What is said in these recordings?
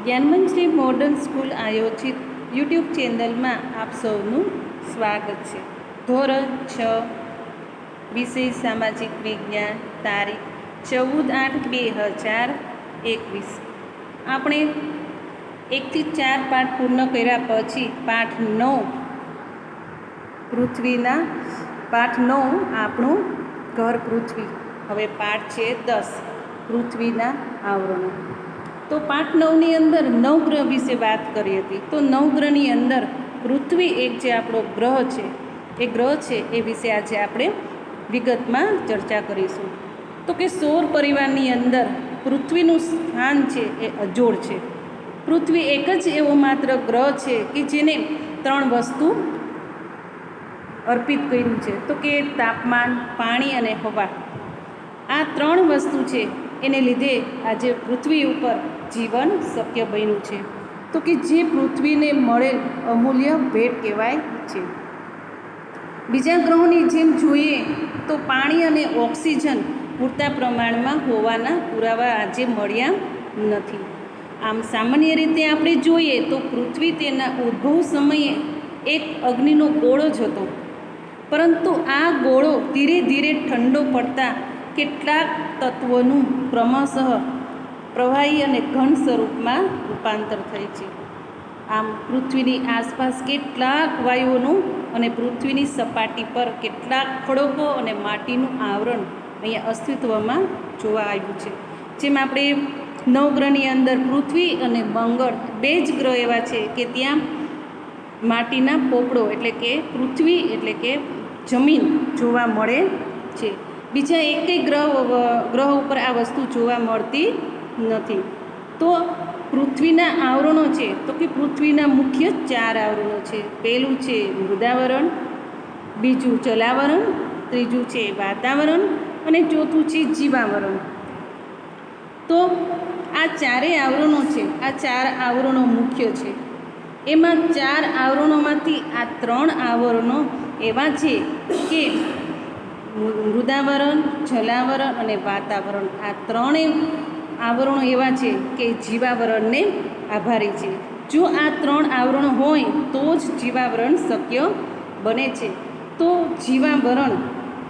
જ્ઞાનમંચની modern school આયોજિત YouTube ચેનલમાં આપ સૌનું સ્વાગત છે. ધોરણ 6 વિષય સામાજિક વિજ્ઞાન, તારીખ 14/8/2021. આપણે 1 થી 4 પાઠ પૂર્ણ કર્યા પછી પાઠ 9 આપણું ઘર પૃથ્વી. હવે પાઠ છે 10 પૃથ્વીના આવરણો. તો પાઠ 9ની અંદર નવગ્રહ વિશે વાત કરી હતી. તો નવગ્રહની અંદર પૃથ્વી એક જે આપણો ગ્રહ છે, એ ગ્રહ છે એ વિશે આજે આપણે વિગતમાં ચર્ચા કરીશું. તો કે સૌર પરિવારની અંદર પૃથ્વીનું સ્થાન છે એ અજોડ છે. પૃથ્વી એક જ એવો માત્ર ગ્રહ છે કે જેને 3 વસ્તુ અર્પિત કર્યું છે. તો કે તાપમાન, પાણી અને હવા. આ 3 વસ્તુ છે એને લીધે આજે પૃથ્વી ઉપર જીવન શક્ય બન્યું છે. તો કે જે પૃથ્વીને મળેલ અમૂલ્ય ભેટ કહેવાય છે. બીજા ગ્રહોની જેમ જોઈએ તો પાણી અને ઓક્સિજન પૂરતા પ્રમાણમાં હોવાના પુરાવા આજે મળ્યા નથી. આમ સામાન્ય રીતે આપણે જોઈએ તો પૃથ્વી તેના ઉદ્ભવ સમયે એક અગ્નિનો ગોળો જ હતો, પરંતુ આ ગોળો ધીરે ધીરે ઠંડો પડતા કેટલાક તત્વોનું ક્રમશઃ પ્રવાહી અને ઘન સ્વરૂપમાં રૂપાંતર થાય છે. આમ પૃથ્વીની આસપાસ કેટલાક વાયુઓનું અને પૃથ્વીની સપાટી પર કેટલાક ખડકો અને માટીનું આવરણ અહીંયા અસ્તિત્વમાં જોવા આવ્યું છે. જેમ આપણે નવગ્રહની અંદર પૃથ્વી અને મંગળ 2 જ ગ્રહ એવા છે કે ત્યાં માટીના પોપડો એટલે કે પૃથ્વી એટલે કે જમીન જોવા મળે છે. બીજા એકેય ગ્રહ ઉપર આ વસ્તુ જોવા મળતી નથી. તો પૃથ્વીના આવરણો છે, તો કે પૃથ્વીના મુખ્ય 4 આવરણો છે. પહેલું છે મૃદાવરણ, બીજું જલાવરણ, ત્રીજું છે વાતાવરણ અને ચોથું છે જીવાવરણ. તો આ 4 આવરણો છે, આ 4 આવરણો મુખ્ય છે. એમાં 4 આવરણોમાંથી આ 3 આવરણો એવા છે કે મૃદાવરણ, જલાવરણ અને વાતાવરણ. આ 3 આવરણો એવા છે કે જીવાવરણને આભારી છે. જો આ 3 આવરણો હોય તો જ જીવાવરણ શક્ય બને છે. તો જીવાવરણ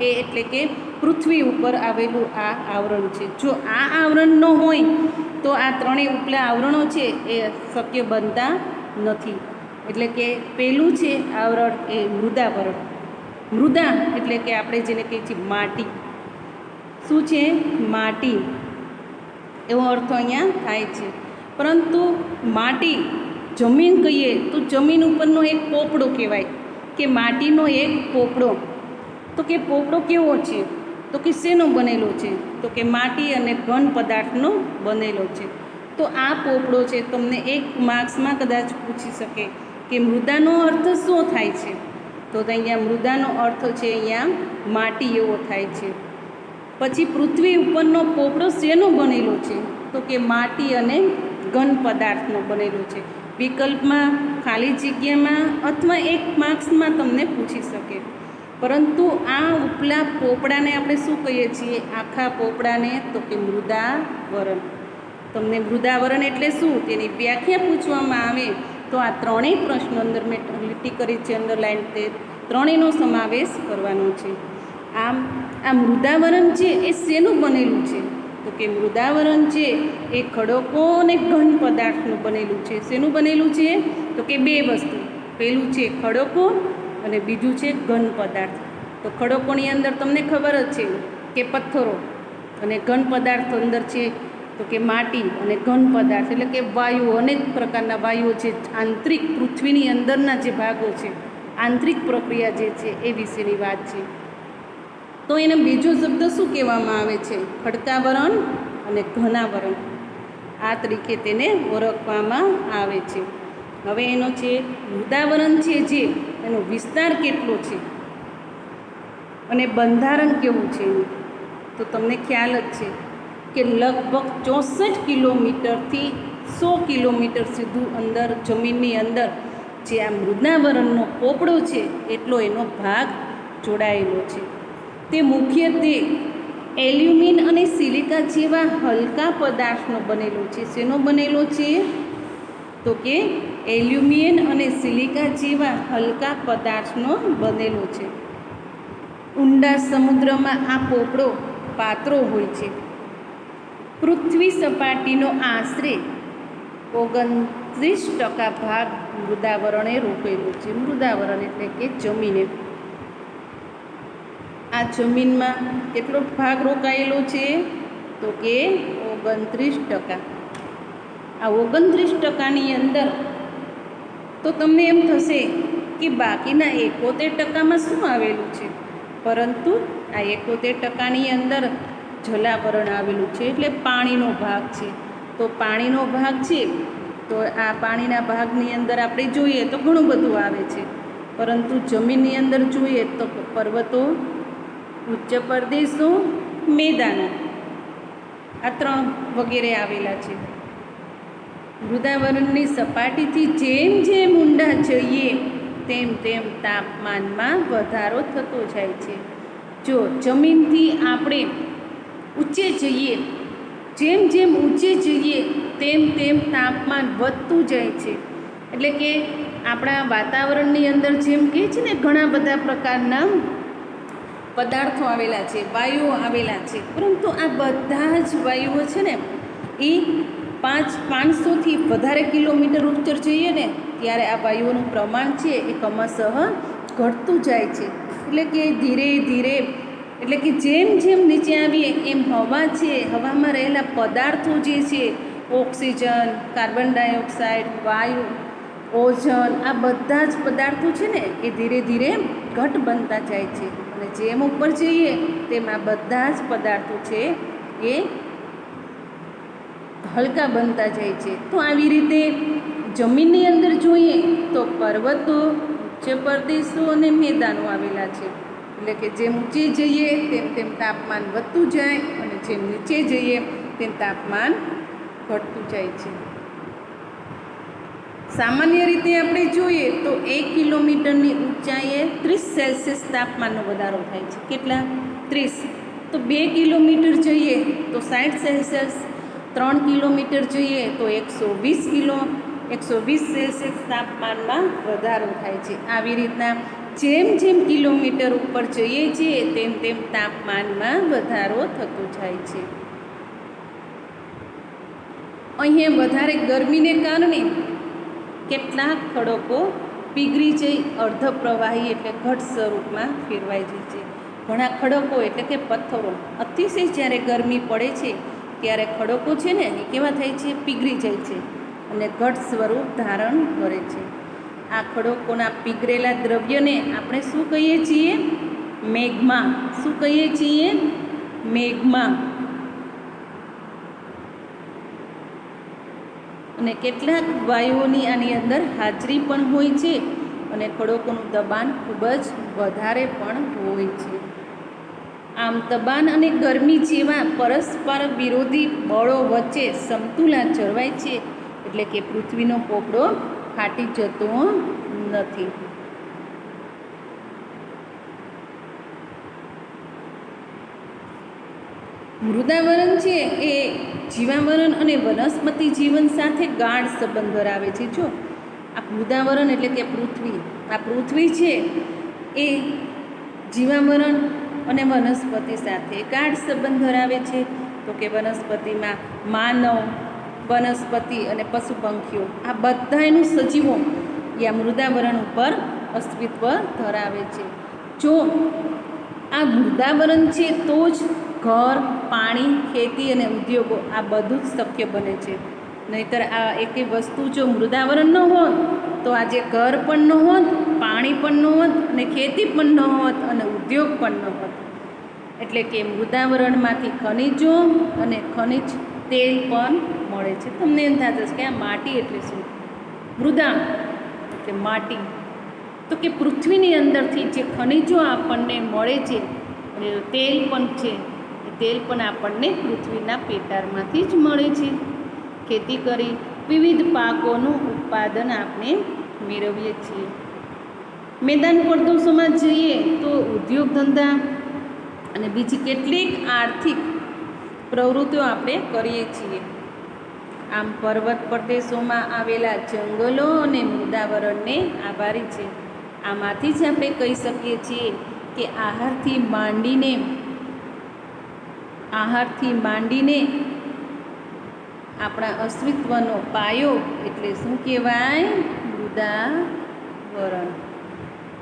એ એટલે કે પૃથ્વી ઉપર આવેલું આ આવરણ છે. જો આ આવરણ ન હોય તો આ 3 ઉપલા આવરણો છે એ શક્ય બનતા નથી. એટલે કે પહેલું છે આવરણ એ મૃદાવરણ. મૃદા એટલે કે આપણે જેને કહીએ છીએ માટી. શું છે? માટી એવો અર્થ અહીંયા થાય છે. પરંતુ માટી જમીન કહીએ તો જમીન ઉપરનો એક પોપડો કહેવાય કે માટીનો એક પોપડો. તો કે પોપડો કેવો છે? તો કે શેનો બનેલો છે? તો કે માટી અને ઘન પદાર્થનો બનેલો છે. તો આ પોપડો છે તમને 1 માર્ક્સમાં કદાચ પૂછી શકે કે મૃદાનો અર્થ શું થાય છે? તો અહીંયા મૃદાનો અર્થ છે અહીંયા માટી એવો થાય છે. પછી પૃથ્વી ઉપરનો પોપડો શેનો બનેલો છે? તો કે માટી અને ઘન પદાર્થનો બનેલો છે. વિકલ્પમાં, ખાલી જગ્યામાં અથવા 1 માર્ક્સમાં તમને પૂછી શકે. પરંતુ આ ઉપલા પોપડાને આપણે શું કહીએ છીએ? આખા પોપડાને તો કે મૃદાવરણ. તમને મૃદાવરણ એટલે શું તેની વ્યાખ્યા પૂછવામાં આવે તો આ 3 પ્રશ્નો અંદર મેં લીટી કરી છે, અંડરલાઇન, તે 3નો સમાવેશ કરવાનો છે. આમ આ મૃદાવરણ છે એ શેનું બનેલું છે? તો કે મૃદાવરણ છે એ ખડકો અને ઘન પદાર્થનું બનેલું છે. શેનું બનેલું છે? તો કે 2 વસ્તુ. પહેલું છે ખડકો અને બીજું છે ઘન પદાર્થ. તો ખડકોની અંદર તમને ખબર જ છે કે પથ્થરો, અને ઘન પદાર્થ અંદર છે તો કે માટી અને ઘન પદાર્થ એટલે કે વાયુઓ, અનેક પ્રકારના વાયુઓ છે. આંતરિક પૃથ્વીની અંદરના જે ભાગો છે, આંતરિક પ્રક્રિયા જે છે એ વિશેની વાત છે. તો એને બીજો શબ્દ શું કહેવામાં આવે છે? ખડકાવરણ અને ઘનાવરણ. આ તરીકે તેને ઓળખવામાં આવે છે. હવે એનો છે મૃદાવરણ છે જે એનો વિસ્તાર કેટલો છે અને બંધારણ કેવું છે એનું, તો તમને ખ્યાલ જ છે કે લગભગ 64 કિલોમીટરથી 100 કિલોમીટર સીધું અંદર જમીનની અંદર જે આ મૃદાવરણનો પોપડો છે એટલો એનો ભાગ જોડાયેલો છે. તે મુખ્યત્વે એલ્યુમિન અને સિલિકા જેવા હલકા પદાર્થનો બનેલો છે. શેનો બનેલો છે? તો કે એલ્યુમિનિયમ અને સિલિકા જેવા હલકા પદાર્થનો બનેલો છે. ઊંડા સમુદ્રમાં આ પોપડો પાતળો હોય છે. પૃથ્વી સપાટીનો આશરે 29% ભાગ મૃદાવરણે રોકેલો છે. મૃદાવરણ એટલે કે જમીને. આ જમીનમાં કેટલો ભાગ રોકાયેલો છે? તો કે 29%. આ 29%ની અંદર તો તમને એમ થશે કે બાકીના 71%માં શું આવેલું છે? પરંતુ આ 71%ની અંદર જલાવરણ આવેલું છે, એટલે પાણીનો ભાગ છે. તો પાણીનો ભાગ છે, તો આ પાણીના ભાગની અંદર આપણે જોઈએ તો ઘણું બધું આવે છે. પરંતુ જમીનની અંદર જોઈએ તો પર્વતો, ઉચ્ચ પ્રદેશો, મેદાનો, આ 3 વગેરે આવેલા છે. મૃદાવરણની સપાટીથી જેમ જેમ ઊંડા જઈએ તેમ તેમ તાપમાનમાં વધારો થતો જાય છે. જો જમીનથી આપણે ઊંચે જઈએ, જેમ જેમ ઊંચે જઈએ તેમ તેમ તાપમાન વધતું જાય છે. એટલે કે આપણા વાતાવરણની અંદર જેમ કહે છે ને, ઘણા બધા પ્રકારના પદાર્થો આવેલા છે, વાયુઓ આવેલા છે. પરંતુ આ બધા જ વાયુઓ છે ને, એ 500થી વધારે કિલોમીટર ઉચ્ચર જઈએ ને ત્યારે આ વાયુઓનું પ્રમાણ છે એ ક્રમશઃ ઘટતું જાય છે. એટલે કે ધીરે ધીરે, એટલે કે જેમ જેમ નીચે આવીએ એમ હવા છે, હવામાં રહેલા પદાર્થો જે છે, ઓક્સિજન, કાર્બન ડાયોક્સાઇડ, વાયુ, ઓઝોન, આ બધા જ પદાર્થો છે ને એ ધીરે ધીરે ઘટ બનતા જાય છે. અને જેમ ઉપર જઈએ તેમ આ બધા જ પદાર્થો છે એ હલકા બનતા જાય છે. તો આવી રીતે જમીનની અંદર જોઈએ તો પર્વતો, ઉચ્ચ પ્રદેશો અને મેદાનો આવેલા છે. એટલે કે જેમ ઊંચે જઈએ તેમ તેમ તાપમાન વધતું જાય અને જેમ નીચે જઈએ તેમ તાપમાન ઘટતું જાય છે. સામાન્ય રીતે આપણે જોઈએ તો 1 કિલોમીટરની ઊંચાઈએ 30 સેલ્સિયસ તાપમાનનો વધારો થાય છે. કેટલા? 30. તો 2 કિલોમીટર જઈએ તો 60 સેલ્સિયસ, 3 કિલોમીટર જઈએ તો 120 સેલ્સિયસ તાપમાનમાં વધારો થાય છે. આવી રીતના જેમ જેમ કિલોમીટર ઉપર જઈએ છીએ તેમ તેમ તાપમાનમાં વધારો થતો જાય છે. અહીંયા વધારે ગરમીને કારણે કેટલાક ખડકો પીગળી જઈ અર્ધ પ્રવાહી એટલે ઘટ સ્વરૂપમાં ફેરવાઈ જાય છે. ઘણા ખડકો એટલે કે પથ્થરો, અતિશય જ્યારે ગરમી પડે છે ત્યારે ખડકો છે ને એ કેવા થાય છે? પીગળી જાય છે અને ઘટ સ્વરૂપ ધારણ કરે છે. આ ખડકોના પીગળેલા દ્રવ્યને આપણે શું કહીએ છીએ? મેગ્મા. શું કહીએ છીએ? મેગ્મા. અને કેટલાક વાયુઓની આની અંદર હાજરી પણ હોય છે અને ખડકોનું દબાણ ખૂબ જ વધારે પણ હોય છે. આમ દબાણ અને ગરમી જેવા પરસ્પર વિરોધી બળો વચ્ચે સમતુલા જળવાય છે, એટલે કે પૃથ્વીનો પોપડો ફાટી જતો નથી. મૃદાવરણ છે એ જીવાવરણ અને વનસ્પતિ જીવન સાથે ગાઢ સંબંધ ધરાવે છે. જો આ મૃદાવરણ એટલે કે પૃથ્વી, આ પૃથ્વી છે એ જીવાવરણ અને વનસ્પતિ સાથે ગાઢ સંબંધ ધરાવે છે. તો કે વનસ્પતિમાં માનવ, વનસ્પતિ અને પશુ પંખીઓ, આ બધાનું સજીવો એ આ મૃદાવરણ ઉપર અસ્તિત્વ ધરાવે છે. જો આ મૃદાવરણ છે તો જ ઘર, પાણી, ખેતી અને ઉદ્યોગો આ બધું જ શક્ય બને છે. નહીંતર આ એકેય વસ્તુ જો મૃદાવરણ ન હોત તો આજે ઘર પણ ન હોત, પાણી પણ ન હોત અને ખેતી પણ ન હોત અને ઉદ્યોગ પણ ન હોત. એટલે કે મૃદાવરણમાંથી ખનિજો અને ખનિજ તેલ પણ મળે છે. તમને એમ થતું હશે કે આ માટી એટલે શું? મૃદા એટલે માટી. તો કે પૃથ્વીની અંદરથી જે ખનિજો આપણને મળે છે અને તેલ પણ છે, તેલ પણ આપણને પૃથ્વીના પેટાળમાંથી જ મળે છે. ખેતી કરી વિવિધ પાકોનું ઉત્પાદન આપણે મેળવીએ છીએ. મેદાન પ્રદેશોમાં જઈએ તો ઉદ્યોગ ધંધા અને બીજી કેટલીક આર્થિક પ્રવૃત્તિઓ આપણે કરીએ છીએ. આમ પર્વત પ્રદેશોમાં આવેલા જંગલો અને મૃદાવરણને આભારી છે. આમાંથી જ આપણે કહી શકીએ છીએ કે આહારથી માંડીને આપણા અસ્તિત્વનો પાયો એટલે શું કહેવાય? મૃદાવરણ.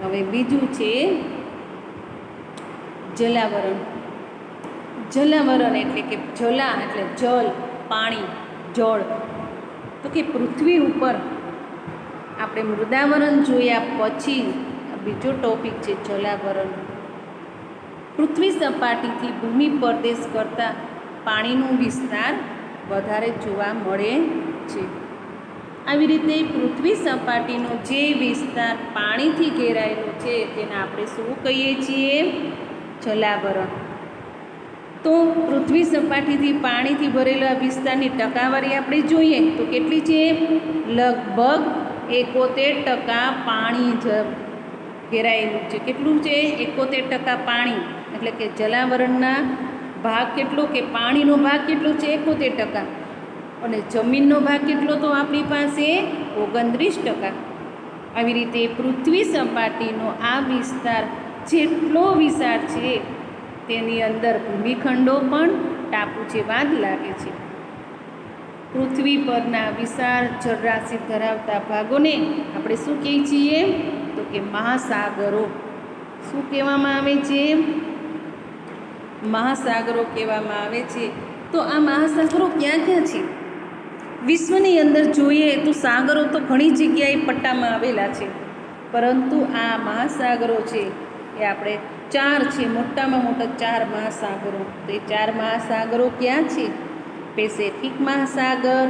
હવે બીજું છે જલાવરણ. જલાવરણ એટલે કે જલા એટલે જલ, પાણી, જળ. તો કે પૃથ્વી ઉપર આપણે મૃદાવરણ જોયા પછી બીજો ટોપિક છે જલાવરણ. પૃથ્વી સપાટીથી ભૂમિ પ્રદેશ કરતાં પાણીનો વિસ્તાર વધારે જોવા મળે છે. આવી રીતે પૃથ્વી સપાટીનો જે વિસ્તાર પાણીથી ઘેરાયેલો છે તેને આપણે શું કહીએ છીએ? જલાવરણ. તો પૃથ્વી સપાટીથી પાણીથી ભરેલા વિસ્તારની ટકાવારી આપણે જોઈએ તો કેટલી છે? લગભગ 71% પાણી ઘેરાયેલું છે. કેટલું છે? 71% પાણી. એટલે કે જલાવરણના ભાગ કેટલો કે પાણીનો ભાગ કેટલો છે? 71%. અને જમીનનો ભાગ કેટલો તો આપણી પાસે 29%. આવી રીતે પૃથ્વી સપાટીનો આ વિસ્તાર જેટલો વિશાળ છે તેની અંદર ભૂમિખંડો પણ ટાપુ જેવા જ લાગે છે. પૃથ્વી પરના વિશાળ જળરાશિ ધરાવતા ભાગોને આપણે શું કહીએ છીએ? તો કે મહાસાગરો. શું કહેવામાં આવે છે? મહાસાગરો કહેવામાં આવે છે. તો આ મહાસાગરો ક્યાં ક્યાં છે? વિશ્વની અંદર જોઈએ તો સાગરો તો ઘણી જગ્યાએ પટ્ટામાં આવેલા છે, પરંતુ આ મહાસાગરો છે એ આપણે 4 છે, મોટામાં મોટા 4 મહાસાગરો. તો એ 4 મહાસાગરો ક્યાં છે? પેસેફિક મહાસાગર,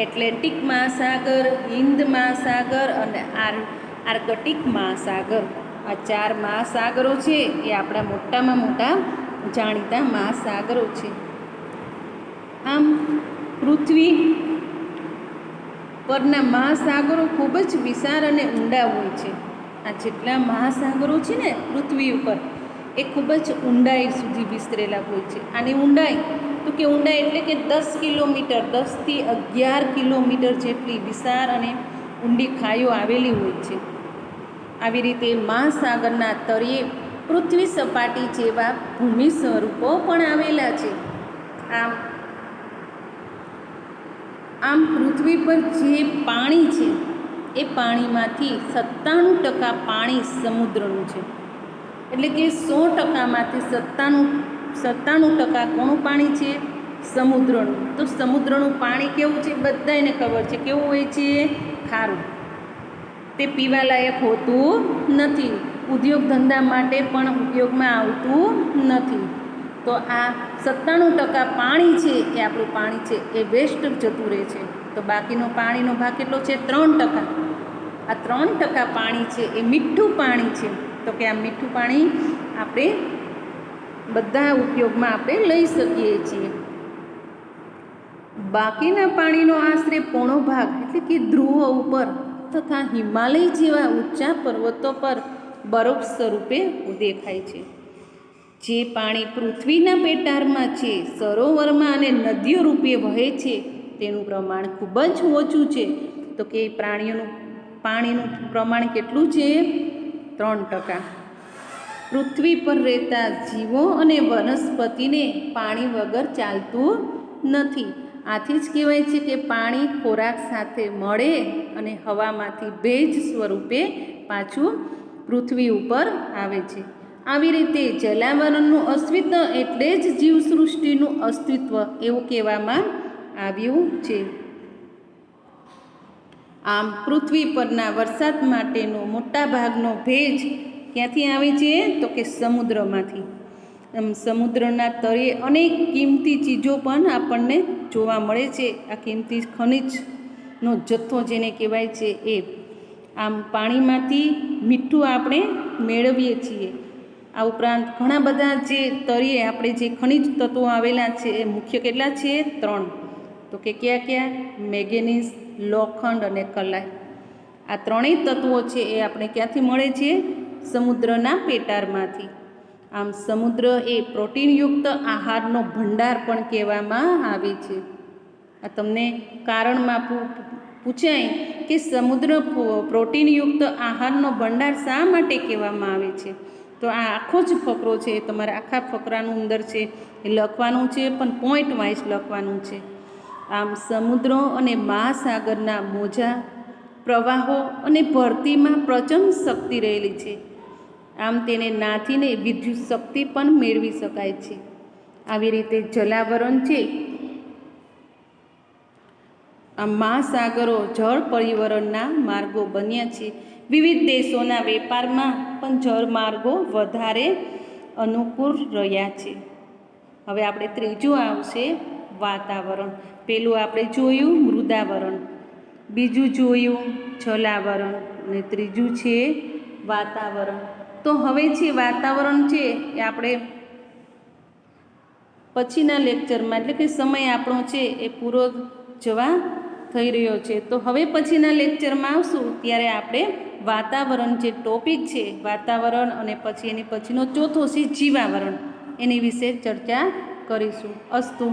એટલાન્ટિક મહાસાગર, હિન્દ મહાસાગર અને આર્કટિક મહાસાગર. આ 4 મહાસાગરો છે એ આપણા મોટામાં મોટા જાણીતા મહાસાગરો છે. આમ પૃથ્વી પરના મહાસાગરો ખૂબ જ વિશાળ અને ઊંડા હોય છે. આ જેટલા મહાસાગરો છે ને પૃથ્વી ઉપર એ ખૂબ જ ઊંડાઈ સુધી વિસ્તરેલા હોય છે. આની ઊંડાઈ તો કે ઊંડાઈ એટલે કે 10 કિલોમીટર, 10 થી 11 કિલોમીટર જેટલી વિશાળ અને ઊંડી ખાઈઓ આવેલી હોય છે. આવી રીતે મહાસાગરના તળિયે પૃથ્વી સપાટી જેવા ભૂમિ સ્વરૂપો પણ આવેલા છે. આમ પૃથ્વી પર જે પાણી છે એ પાણીમાંથી 97% પાણી સમુદ્રનું છે. એટલે કે 100%માંથી 97% કોનું પાણી છે? સમુદ્રનું. તો સમુદ્રનું પાણી કેવું છે? બધાને ખબર છે. કેવું હોય છે? ખારું. તે પીવાલાયક હોતું નથી. ઉદ્યોગ ધંધા માટે પણ ઉપયોગમાં આવતું નથી. તો આ 97% પાણી છે એ આપણું પાણી છે એ વેસ્ટ જતું રહે છે. તો બાકીનો પાણીનો ભાગ કેટલો છે? 3%. આ 3% પાણી છે એ મીઠું પાણી છે. તો કે આ મીઠું પાણી આપણે બધા ઉપયોગમાં આપણે લઈ શકીએ છીએ. બાકીના પાણીનો આશરે પોણો ભાગ એટલે કે ધ્રુવો ઉપર તથા હિમાલય જેવા ઊંચા પર્વતો પર બરફ સ્વરૂપે દેખાય છે. જે પાણી પૃથ્વીના પેટાળમાં છે, સરોવરમાં અને નદીઓ રૂપે વહે છે તેનું પ્રમાણ ખૂબ જ ઓછું છે. તો કે પાણીનું પ્રમાણ કેટલું છે? 3%. પૃથ્વી પર રહેતા જીવો અને વનસ્પતિને પાણી વગર ચાલતું નથી. આથી જ કહેવાય છે કે પાણી ખોરાક સાથે મળે અને હવામાંથી ભેજ સ્વરૂપે પાછું પૃથ્વી ઉપર આવે છે. આવી રીતે જલાવરણનું અસ્તિત્વ એટલે જ જીવસૃષ્ટિનું અસ્તિત્વ એવું કહેવામાં આવ્યું છે. આમ પૃથ્વી પરના વરસાદ માટેનો મોટા ભાગનો ભેજ ક્યાંથી આવે છે? તો કે સમુદ્રમાંથી. સમુદ્રના તળિયે અનેક કિંમતી ચીજો પણ આપણને જોવા મળે છે. આ કિંમતી ખનિજનો જથ્થો જેને કહેવાય છે એ. આમ પાણીમાંથી મીઠું આપણે મેળવીએ છીએ. આ ઉપરાંત ઘણા બધા જે તળિયે આપણે જે ખનિજ તત્વો આવેલા છે એ મુખ્ય કેટલા છે? 3. તો કે કયા કયા? મેંગેનીઝ, લોખંડ અને કલાય. આ ત્રણેય તત્વો છે એ આપણે ક્યાંથી મળે છે? સમુદ્રના પેટાળમાંથી. આમ સમુદ્ર એ પ્રોટીનયુક્ત આહારનો ભંડાર પણ કહેવામાં આવે છે. આ તમને કારણમાં પૂછાય કે સમુદ્ર પ્રોટીનયુક્ત આહારનો ભંડાર શા માટે કહેવામાં આવે છે, તો આ આખો જ ફકરો છે તમારે આખા ફકરાનું અંદર છે એ લખવાનું છે, પણ પોઈન્ટ વાઇઝ લખવાનું છે. આમ સમુદ્રો અને મહાસાગરના મોજા, પ્રવાહો અને ભરતીમાં પ્રચંડ શક્તિ રહેલી છે. આમ તેને નાથીને વિદ્યુત શક્તિ પણ મેળવી શકાય છે. આવી રીતે જલાવરણ છે, આ મહાસાગરો જળ પરિવહનના માર્ગો બન્યા છે. વિવિધ દેશોના વેપારમાં પણ જળમાર્ગો વધારે અનુકૂળ રહ્યા છે. હવે આપણે ત્રીજું આવશે વાતાવરણ. પેલું આપણે જોયું મૃદાવરણ, બીજું જોયું જલાવરણ અને ત્રીજું છે વાતાવરણ. તો હવે છે વાતાવરણ છે એ આપણે પછીના લેક્ચરમાં, એટલે કે સમય આપણો છે એ પૂરો જવા થઈ રહ્યો છે, તો હવે પછીના લેક્ચરમાં આવશું ત્યારે આપણે વાતાવરણ જે ટોપિક છે વાતાવરણ અને પછી એની પછીનો ચોથો છે જીવાવરણ, એની વિશે ચર્ચા કરીશું. અસ્તુ.